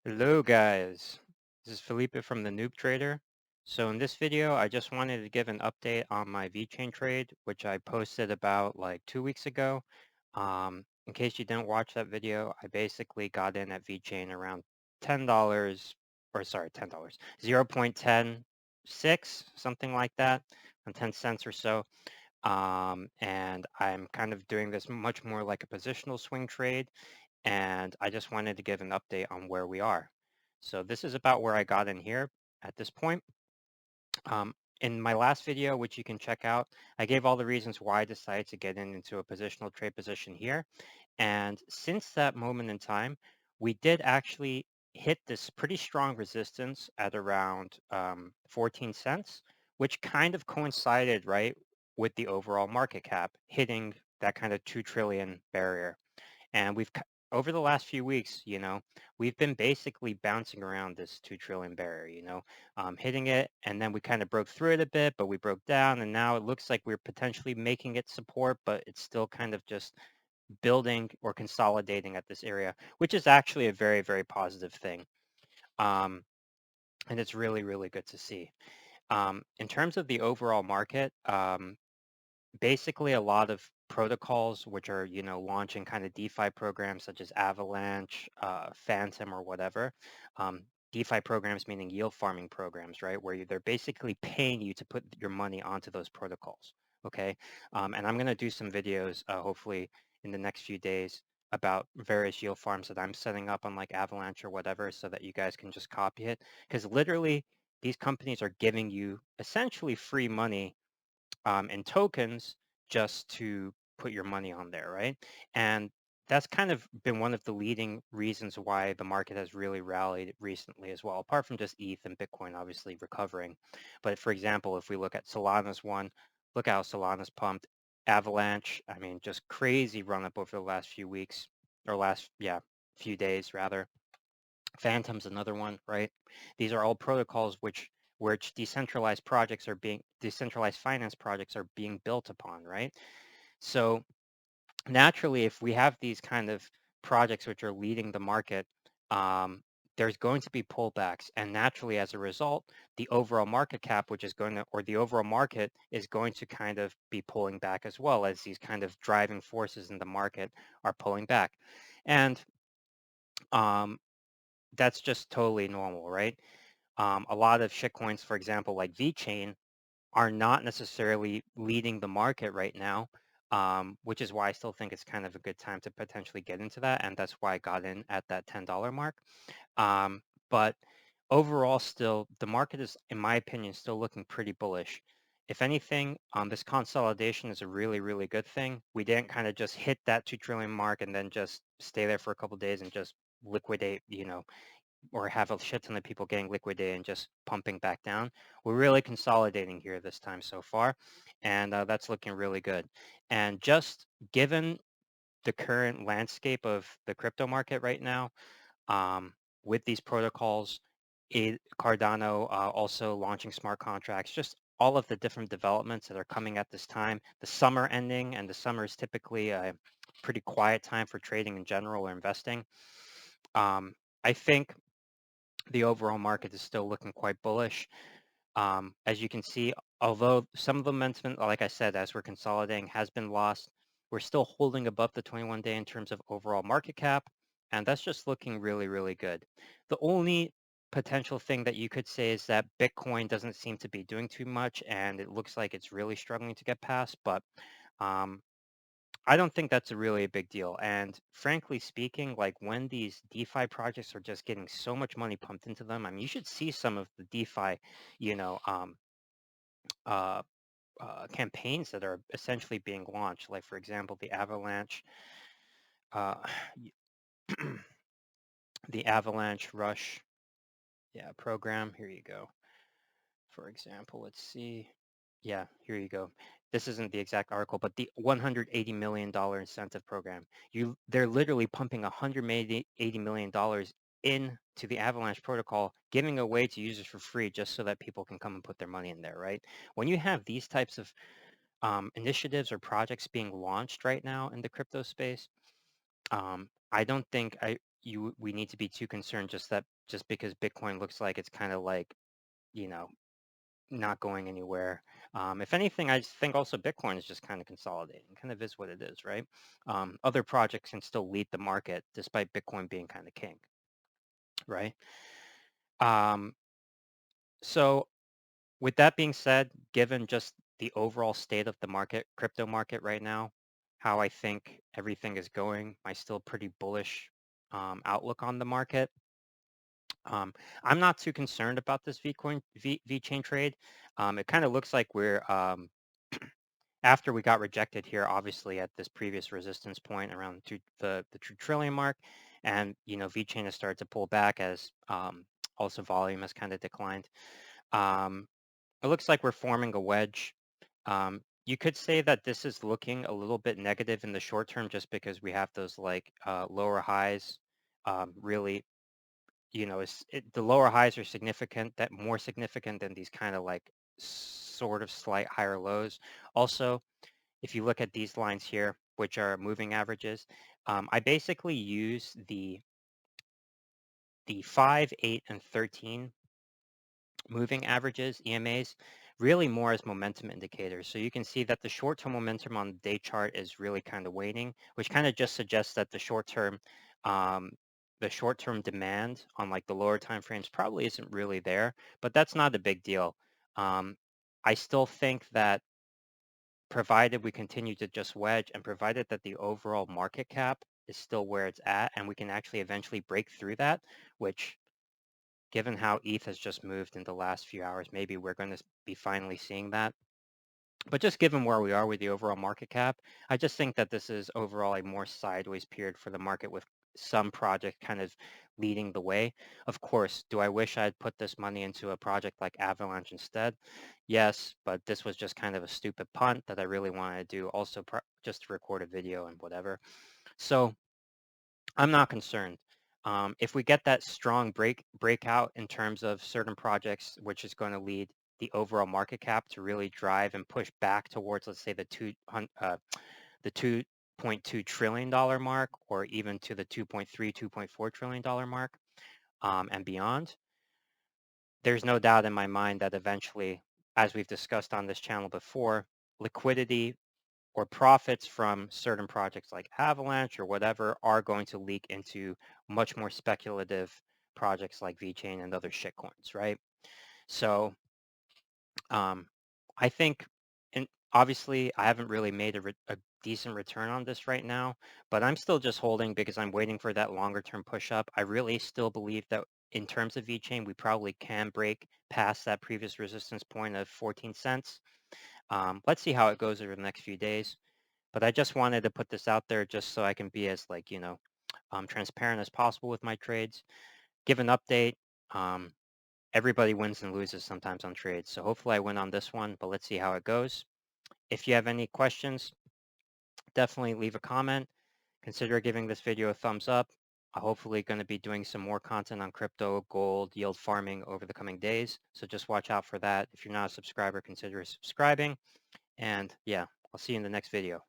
Hello guys, this is Felipe from the Noob Trader. So in this video, I just wanted to give an update on my VeChain trade, which I posted about like 2 weeks ago. In case you didn't watch that video, I basically got in at VeChain around $10, or sorry, $10, 0.106, something like that, on 10 cents or so. And I'm kind of doing this much more like a positional swing trade, and I just wanted to give an update on where we are. So this is about where I got in here at this point. Um, in my last video, which you can check out, I gave all the reasons why I decided to get into a positional trade position here. And since that moment in time, we did actually hit this pretty strong resistance at around 14 cents, which kind of coincided, right, with the overall market cap hitting that kind of 2 trillion barrier. And over the last few weeks, we've been basically bouncing around this 2 trillion barrier, hitting it. And then we kind of broke through it a bit, but we broke down. And now it looks like we're potentially making it support, but it's still kind of just building or consolidating at this area, which is actually a very, very positive thing. Um, and it's really, really good to see. In terms of the overall market, basically a lot of protocols which are, launching kind of DeFi programs such as Avalanche, Phantom, or whatever. Um, DeFi programs meaning yield farming programs, right? Where they're basically paying you to put your money onto those protocols. Okay. And I'm going to do some videos, hopefully in the next few days, about various yield farms that I'm setting up on like Avalanche or whatever, so that you guys can just copy it. Because literally these companies are giving you essentially free money and tokens just to put your money on there, right? And that's kind of been one of the leading reasons why the market has really rallied recently as well, apart from just ETH and Bitcoin obviously recovering. But for example, if we look at Solana's one, look how Solana's pumped. Avalanche, I mean, just crazy run up over the last few weeks, or few days rather. Phantom's another one, right? These are all protocols which decentralized finance projects are being built upon, right? So naturally, if we have these kind of projects which are leading the market, there's going to be pullbacks, and naturally, as a result, the overall market cap, or the overall market is going to kind of be pulling back as well, as these kind of driving forces in the market are pulling back, and um, that's just totally normal, right? A lot of shitcoins, for example, like VeChain, are not necessarily leading the market right now, which is why I still think it's kind of a good time to potentially get into that, and that's why I got in at that $10 mark. But overall, still, the market is, in my opinion, still looking pretty bullish. If anything, this consolidation is a really, really good thing. We didn't kind of just hit that 2 trillion mark and then just stay there for a couple of days and just liquidate, or have a shit ton of people getting liquidated and just pumping back down. We're really consolidating here this time so far, and that's looking really good. And just given the current landscape of the crypto market right now, um, with these protocols, Cardano also launching smart contracts, just all of the different developments that are coming at this time. The summer ending, and the summer is typically a pretty quiet time for trading in general or investing. I think the overall market is still looking quite bullish. As you can see, although some of the momentum, like I said, as we're consolidating, has been lost, we're still holding above the 21-day in terms of overall market cap, and that's just looking really, really good. The only potential thing that you could say is that Bitcoin doesn't seem to be doing too much, and it looks like it's really struggling to get past, but um, I don't think that's really a big deal. And frankly speaking, like when these DeFi projects are just getting so much money pumped into them, I mean, you should see some of the DeFi, you know, uh, campaigns that are essentially being launched. Like, for example, the Avalanche, uh, the Avalanche Rush, program. Here you go. For example, let's see. Yeah, here you go. This isn't the exact article, but the $180 million incentive program. They're literally pumping $180 million into the Avalanche protocol, giving away to users for free just so that people can come and put their money in there, right? When you have these types of initiatives or projects being launched right now in the crypto space, I don't think we need to be too concerned just because Bitcoin looks like it's kind of like, you know, not going anywhere. If anything, I just think also Bitcoin is just kind of consolidating. Kind of is what it is, right? Other projects can still lead the market despite Bitcoin being kind of king, right? Um, so with that being said, given just the overall state of the market, crypto market right now, how I think everything is going, my still pretty bullish outlook on the market. I'm not too concerned about this VeChain trade. It kind of looks like we're after we got rejected here, obviously at this previous resistance point around the 2 trillion mark, and VeChain has started to pull back as also volume has kind of declined. Um, it looks like we're forming a wedge. You could say that this is looking a little bit negative in the short term just because we have those like lower highs really the lower highs are significant, that more significant than these kind of like sort of slight higher lows. Also, if you look at these lines here, which are moving averages, I basically use the 5, 8, and 13 moving averages, EMAs, really more as momentum indicators. So you can see that the short-term momentum on the day chart is really kind of waning, which kind of just suggests that um, the short-term demand on like the lower time frames probably isn't really there, but that's not a big deal. I still think that provided we continue to just wedge and provided that the overall market cap is still where it's at and we can actually eventually break through that, which given how ETH has just moved in the last few hours, maybe we're going to be finally seeing that. But just given where we are with the overall market cap, I just think that this is overall a more sideways period for the market with some project kind of leading the way. Of course, do I wish I had put this money into a project like Avalanche instead? Yes, but this was just kind of a stupid punt that I really wanted to do also just to record a video and whatever. So I'm not concerned. If we get that strong breakout in terms of certain projects, which is going to lead the overall market cap to really drive and push back towards, let's say, the 2.2 trillion dollar mark, or even to the 2.3, 2.4 trillion dollar mark, and beyond, there's no doubt in my mind that eventually, as we've discussed on this channel before, liquidity or profits from certain projects like Avalanche or whatever are going to leak into much more speculative projects like VeChain and other shitcoins, right? So I think, and obviously I haven't really made a decent return on this right now, but I'm still just holding because I'm waiting for that longer term push up. I really still believe that in terms of VeChain, we probably can break past that previous resistance point of 14 cents. Let's see how it goes over the next few days. But I just wanted to put this out there just so I can be as like, transparent as possible with my trades. Give an update. Um, Everybody wins and loses sometimes on trades. So hopefully I win on this one, but let's see how it goes. If you have any questions, definitely leave a comment. Consider giving this video a thumbs up. I'm hopefully going to be doing some more content on crypto, gold, yield farming over the coming days. So just watch out for that. If you're not a subscriber, consider subscribing. And yeah, I'll see you in the next video.